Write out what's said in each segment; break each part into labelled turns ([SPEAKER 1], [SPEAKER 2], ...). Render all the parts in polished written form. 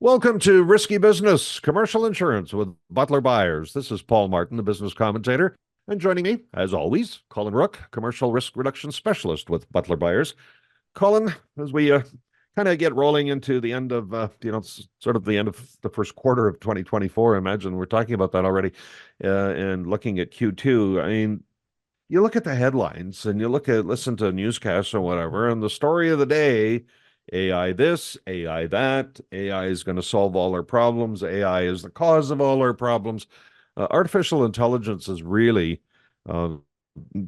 [SPEAKER 1] Welcome to Risky Business, Commercial Insurance with Butler Byers. This is Paul Martin, the business commentator. And joining me, as always, Colin Rooke, Commercial Risk Reduction Specialist with Butler Byers. Colin, as we kind of get rolling into the end of, sort of the end of the first quarter of 2024, I imagine we're talking about that already, and looking at Q2. I mean, you look at the headlines and listen to newscasts or whatever, and the story of the day, AI this, AI that, AI is going to solve all our problems, AI is the cause of all our problems. Artificial intelligence is really uh,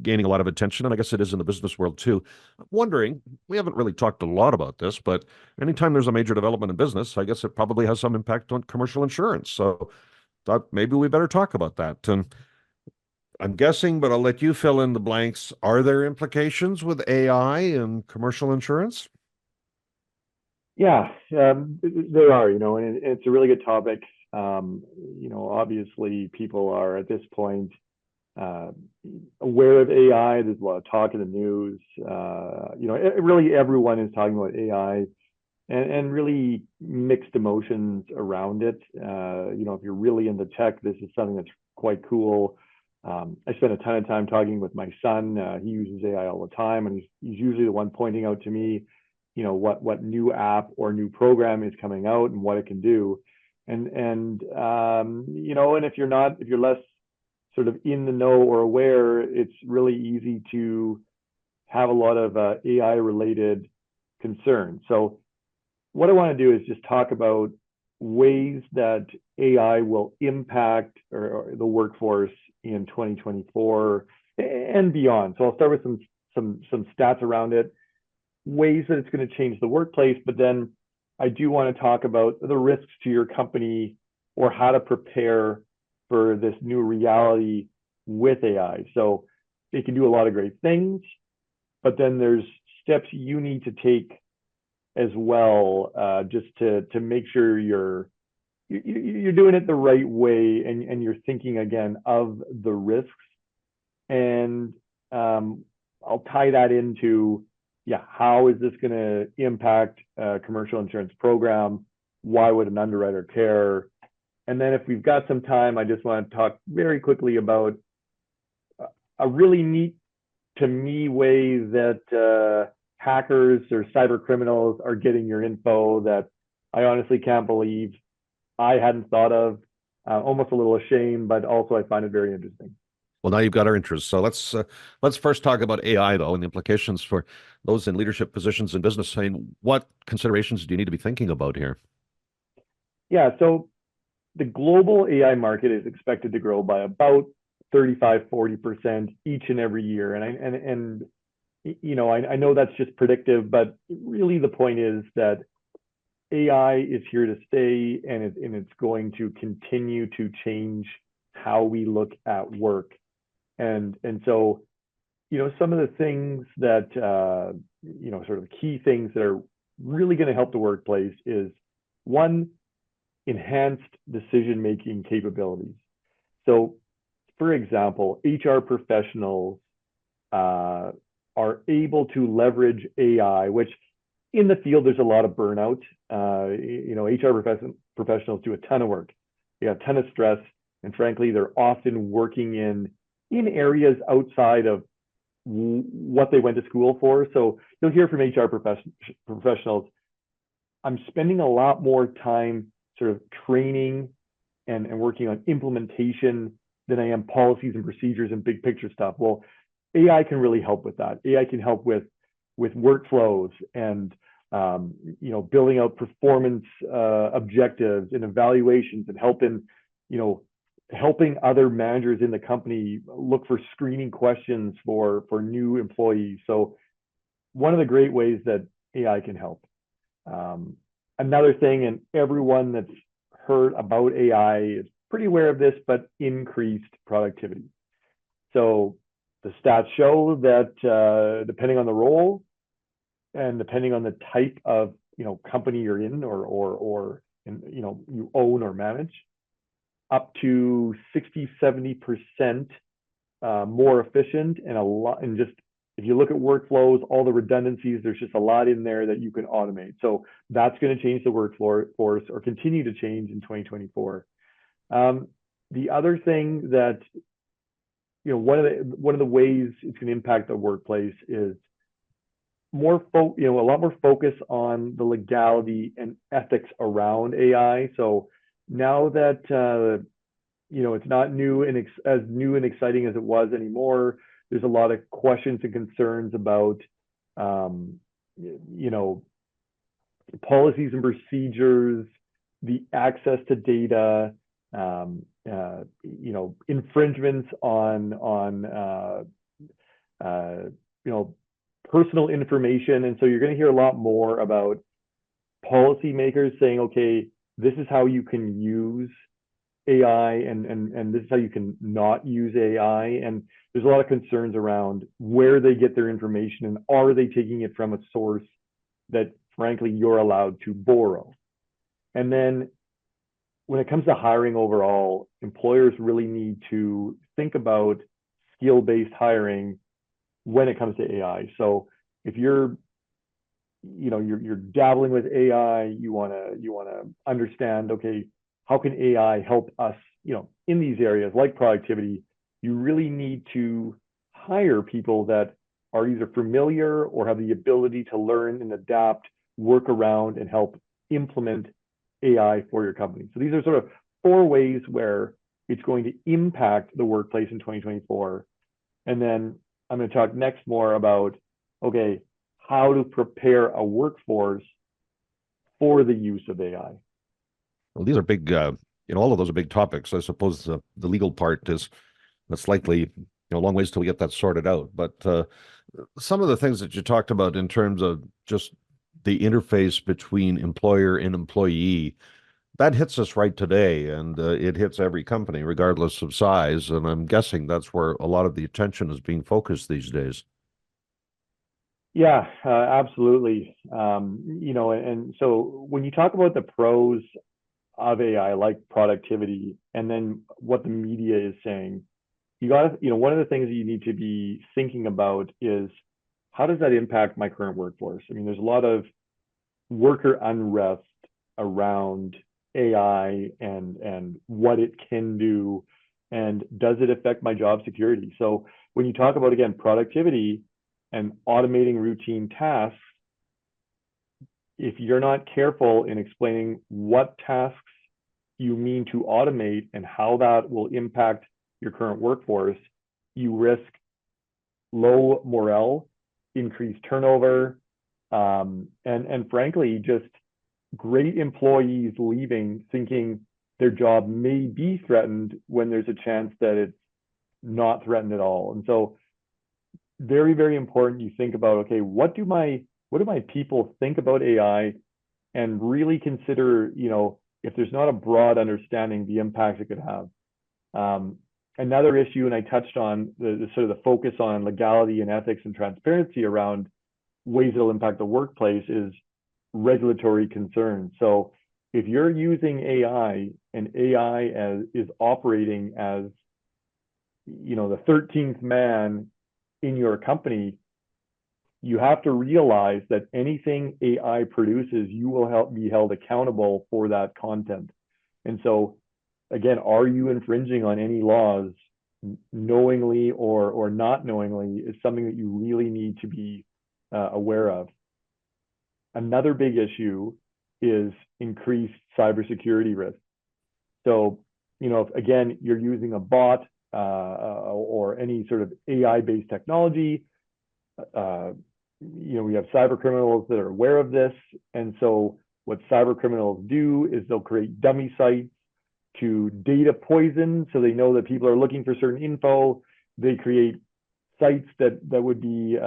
[SPEAKER 1] gaining a lot of attention, and I guess it is in the business world too. I'm wondering, we haven't really talked a lot about this, but anytime there's a major development in business, I guess it probably has some impact on commercial insurance. So thought maybe we better talk about that. And I'm guessing, but I'll let you fill in the blanks. Are there implications with AI and commercial insurance?
[SPEAKER 2] Yeah, there are, and it's a really good topic. Obviously people are at this point uh, aware of AI. There's a lot of talk in the news. Really everyone is talking about AI and really mixed emotions around it. If you're really into tech, this is something that's quite cool. I spend a ton of time talking with my son. He uses AI all the time, and he's usually the one pointing out to me what new app or new program is coming out and what it can do. And if you're less sort of in the know or aware, it's really easy to have a lot of AI related concerns. So what I want to do is just talk about ways that AI will impact or the workforce in 2024 and beyond. So I'll start with some stats around it, ways that it's going to change the workplace, but then I do want to talk about the risks to your company or how to prepare for this new reality with AI. So it can do a lot of great things, but then there's steps you need to take as well, just to make sure you're doing it the right way, and you're thinking again of the risks. And I'll tie that into, yeah, how is this going to impact a commercial insurance program? Why would an underwriter care? And then if we've got some time, I just want to talk very quickly about a really neat, to me, way that hackers or cyber criminals are getting your info that I honestly can't believe I hadn't thought of. Almost a little ashamed, but also I find it very interesting.
[SPEAKER 1] Well, now you've got our interest. So let's first talk about AI though, and the implications for those in leadership positions in business. I mean, what considerations do you need to be thinking about here?
[SPEAKER 2] Yeah, so the global AI market is expected to grow by about 35-40% each and every year. I know that's just predictive, but really the point is that AI is here to stay, and it's going to continue to change how we look at work. And so, some of the things that, sort of key things that are really going to help the workplace is, one, enhanced decision-making capabilities. So, for example, HR professionals are able to leverage AI, which in the field, there's a lot of burnout. HR professionals do a ton of work. They have a ton of stress. And frankly, they're often working in areas outside of what they went to school for. So you'll hear from HR professionals, I'm spending a lot more time sort of training and working on implementation than I am policies and procedures and big picture stuff. Well, AI can really help with that. AI can help with workflows and building out performance objectives and evaluations, and helping other managers in the company look for screening questions for new employees. So one of the great ways that AI can help. Another thing, and everyone that's heard about AI is pretty aware of this, but increased productivity. So the stats show that depending on the role and depending on the type of company you're in or you own or manage, up to 60-70% more efficient, and a lot, and just if you look at workflows, all the redundancies, there's just a lot in there that you can automate. So that's going to change the workforce or continue to change in 2024. The other thing that, one of the ways it's going to impact the workplace is a lot more focus on the legality and ethics around AI. So now that it's not new and as new and exciting as it was anymore, there's a lot of questions and concerns about policies and procedures, the access to data, infringements on personal information. And so you're going to hear a lot more about policymakers saying, okay, this is how you can use AI and this is how you can not use AI. And there's a lot of concerns around where they get their information and are they taking it from a source that frankly you're allowed to borrow. And then when it comes to hiring overall, employers really need to think about skill-based hiring when it comes to AI. So if you're dabbling with AI, you want to understand, okay, how can AI help us, in these areas like productivity? You really need to hire people that are either familiar or have the ability to learn and adapt, work around, and help implement AI for your company. So these are sort of 4 ways where it's going to impact the workplace in 2024. And then I'm going to talk next more about, okay, how to prepare a workforce for the use of AI.
[SPEAKER 1] Well, these are big, all of those are big topics. I suppose the legal part that's likely, a long ways till we get that sorted out. But some of the things that you talked about in terms of just the interface between employer and employee, that hits us right today, and it hits every company, regardless of size. And I'm guessing that's where a lot of the attention is being focused these days.
[SPEAKER 2] Yeah, absolutely. And so when you talk about the pros of AI, like productivity, and then what the media is saying, one of the things that you need to be thinking about is how does that impact my current workforce? I mean, there's a lot of worker unrest around AI and what it can do, and does it affect my job security? So when you talk about, again, productivity and automating routine tasks, if you're not careful in explaining what tasks you mean to automate and how that will impact your current workforce, you risk low morale, increased turnover, and frankly, just great employees leaving thinking their job may be threatened when there's a chance that it's not threatened at all. And so very, very important you think about, okay, what do my people think about AI, and really consider, if there's not a broad understanding, the impacts it could have. Another issue, and I touched on the sort of the focus on legality and ethics and transparency around ways it'll impact the workplace, is regulatory concerns. So if you're using AI and AI is operating as, the 13th man in your company, you have to realize that anything AI produces, you will be held accountable for that content. And so, again, are you infringing on any laws knowingly or not knowingly is something that you really need to be aware of. Another big issue is increased cybersecurity risk. So, if, again, you're using a bot or any sort of AI-based technology, we have cyber criminals that are aware of this. And so what cyber criminals do is they'll create dummy sites to data poison. So they know that people are looking for certain info. They create sites that would be,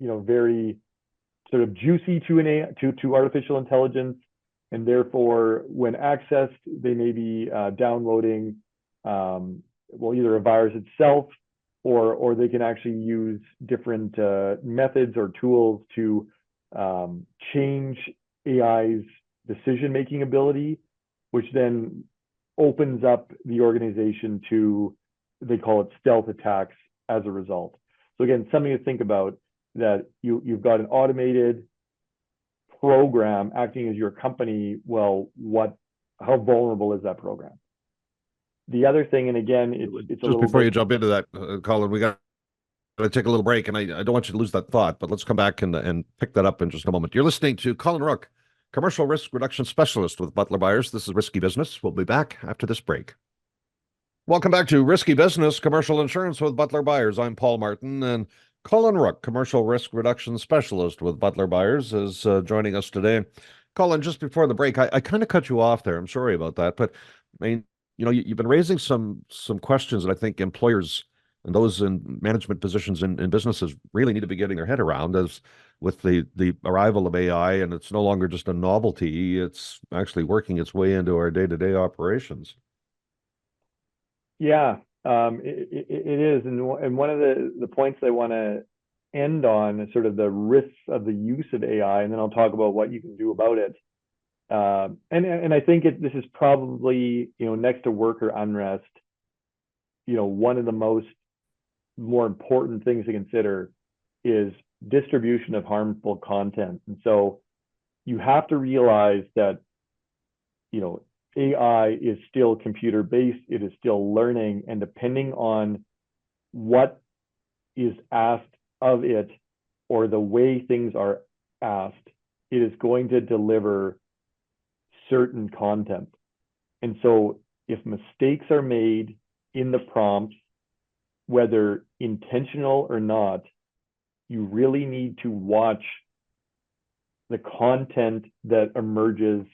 [SPEAKER 2] very sort of juicy to artificial intelligence. And therefore, when accessed, they may be downloading, either a virus itself, or they can actually use different methods or tools to change AI's decision-making ability, which then opens up the organization to, they call it stealth attacks as a result. So again, something to think about, that you've got an automated program acting as your company. Well, how vulnerable is that program? The other thing, and again, it's a
[SPEAKER 1] Just
[SPEAKER 2] little
[SPEAKER 1] before
[SPEAKER 2] bit,
[SPEAKER 1] you jump into that, Colin, we got to take a little break, and I don't want you to lose that thought, but let's come back and pick that up in just a moment. You're listening to Colin Rooke, Commercial Risk Reduction Specialist with Butler Byers. This is Risky Business. We'll be back after this break. Welcome back to Risky Business, Commercial Insurance with Butler Byers. I'm Paul Martin, and Colin Rooke, Commercial Risk Reduction Specialist with Butler Byers, is joining us today. Colin, just before the break, I kind of cut you off there. I'm sorry about that, but I mean, you've been raising some questions that I think employers and those in management positions in businesses really need to be getting their head around, as with the arrival of AI, and it's no longer just a novelty, it's actually working its way into our day-to-day operations.
[SPEAKER 2] Yeah, it is. And one of the points I want to end on is sort of the risks of the use of AI, and then I'll talk about what you can do about it. And I think this is probably, next to worker unrest, one of the more important things to consider is distribution of harmful content. And so you have to realize that, AI is still computer-based, it is still learning, and depending on what is asked of it or the way things are asked, it is going to deliver certain content. And so if mistakes are made in the prompts, whether intentional or not, you really need to watch the content that emerges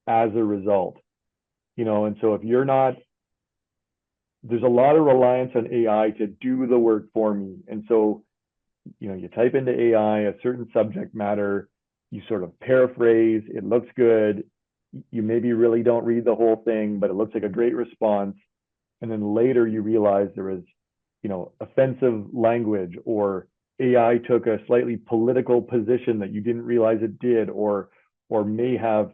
[SPEAKER 2] as a result. And so if you're not, there's a lot of reliance on AI to do the work for me. And so, you type into AI a certain subject matter, you sort of paraphrase, it looks good, you maybe really don't read the whole thing, but it looks like a great response. And then later you realize there was, offensive language, or AI took a slightly political position that you didn't realize it did, or may have,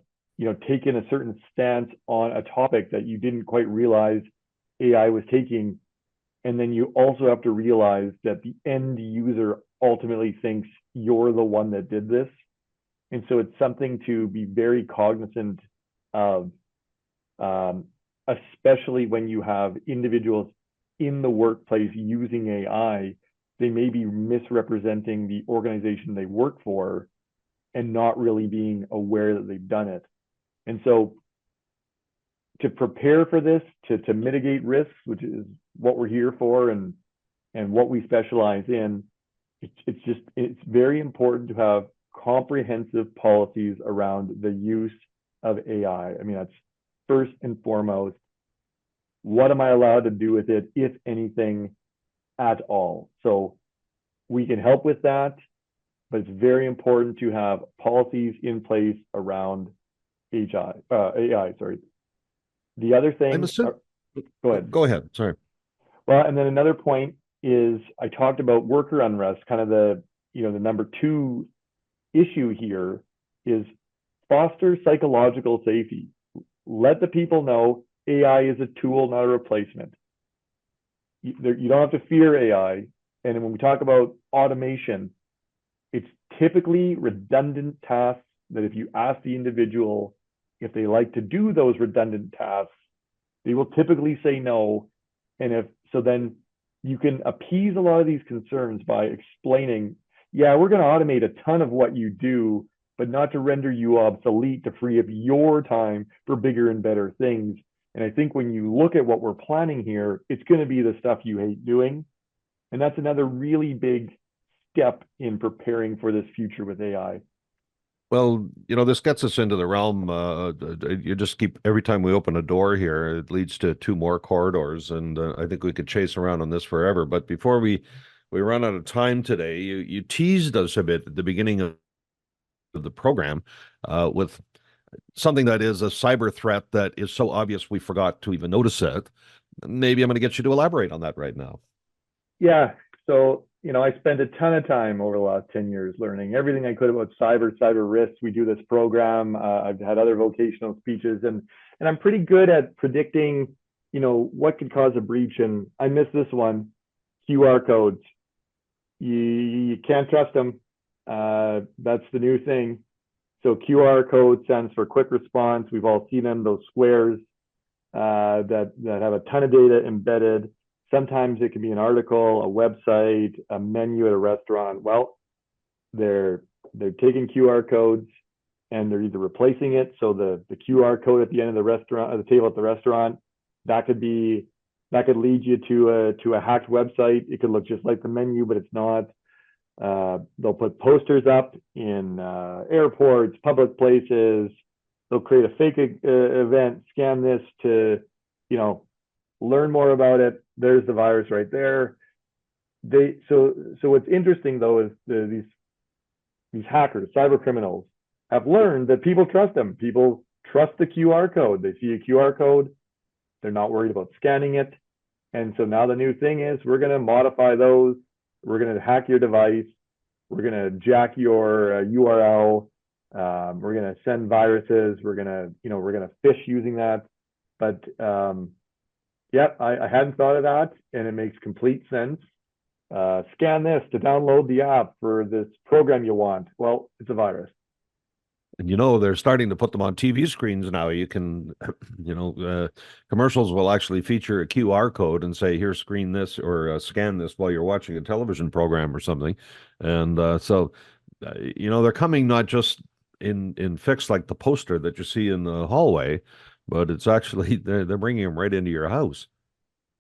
[SPEAKER 2] taken a certain stance on a topic that you didn't quite realize AI was taking. And then you also have to realize that the end user ultimately thinks you're the one that did this. And so it's something to be very cognizant of, especially when you have individuals in the workplace using AI. They may be misrepresenting the organization they work for and not really being aware that they've done it. And so to prepare for this, to mitigate risks, which is what we're here for and what we specialize in, it's very important to have comprehensive policies around the use of AI. I mean, that's first and foremost. What am I allowed to do with it, if anything at all? So we can help with that, but it's very important to have policies in place around AI. Sorry. The other thing. Go ahead.
[SPEAKER 1] Go ahead. Sorry.
[SPEAKER 2] Well, and then another point is, I talked about worker unrest. Kind of the number two issue here is foster psychological safety. Let the people know AI is a tool, not a replacement. You don't have to fear AI. And when we talk about automation, it's typically redundant tasks that if you ask the individual if they like to do those redundant tasks, they will typically say no. And then you can appease a lot of these concerns by explaining, yeah, we're going to automate a ton of what you do, but not to render you obsolete, to free up your time for bigger and better things. And I think when you look at what we're planning here, it's going to be the stuff you hate doing. And that's another really big step in preparing for this future with AI.
[SPEAKER 1] Well, this gets us into the realm. You just keep, every time we open a door here, it leads to two more corridors, and I think we could chase around on this forever. But before we run out of time today, you teased us a bit at the beginning of the program with something that is a cyber threat that is so obvious we forgot to even notice it. Maybe I'm going to get you to elaborate on that right now.
[SPEAKER 2] Yeah. So, I spent a ton of time over the last 10 years learning everything I could about cyber risks. We do this program. I've had other vocational speeches, and I'm pretty good at predicting, what could cause a breach. And I missed this one: QR codes. you can't trust them. That's the new thing. So QR code stands for quick response. We've all seen them, those squares that have a ton of data embedded. Sometimes it can be an article, a website, a menu at a restaurant. Well, they're taking QR codes and they're either replacing it. So the QR code at the end of the restaurant, at the table at the restaurant, that could lead you to a hacked website. It could look just like the menu, but it's not. They'll put posters up in airports, public places. They'll create a fake event, scam this to, learn more about it. There's the virus right there. So what's interesting though is these hackers, cyber criminals, have learned that people trust them. People trust the QR code. They see a QR code. They're not worried about scanning it. And so now the new thing is we're going to modify those. We're going to hack your device. We're going to jack your URL. We're going to send viruses. We're going to phish using that. But I hadn't thought of that, and it makes complete sense. Scan this to download the app for this program you want. Well, it's a virus.
[SPEAKER 1] And they're starting to put them on TV screens now. You can, commercials will actually feature a QR code and say, here, screen this or scan this while you're watching a television program or something. And they're coming not just in fixed like the poster that you see in the hallway, but it's actually, they're bringing them right into your house.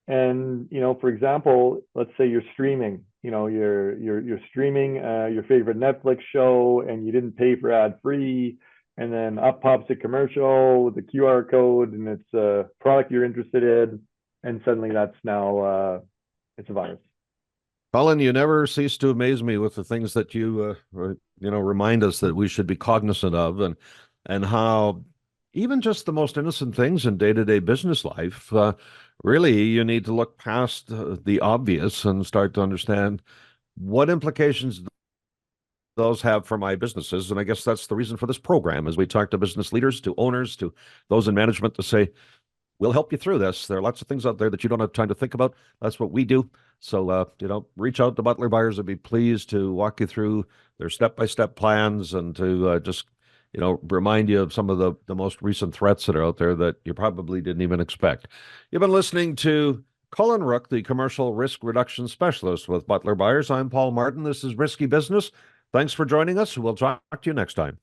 [SPEAKER 2] And, for example, let's say you're streaming, you're streaming your favorite Netflix show and you didn't pay for ad free, and then up pops a commercial with a QR code and it's a product you're interested in. And suddenly that's now, it's a virus.
[SPEAKER 1] Colin, you never cease to amaze me with the things that you, remind us that we should be cognizant of, and how even just the most innocent things in day-to-day business life, really, you need to look past the obvious and start to understand what implications those have for my businesses. And I guess that's the reason for this program, as we talk to business leaders, to owners, to those in management, to say, we'll help you through this. There are lots of things out there that you don't have time to think about. That's what we do. So, reach out to Butler Byers. I'd be pleased to walk you through their step-by-step plans and to just remind you of some of the most recent threats that are out there that you probably didn't even expect. You've been listening to Colin Rooke, the Commercial Risk Reduction Specialist with Butler Byers. I'm Paul Martin. This is Risky Business. Thanks for joining us. We'll talk to you next time.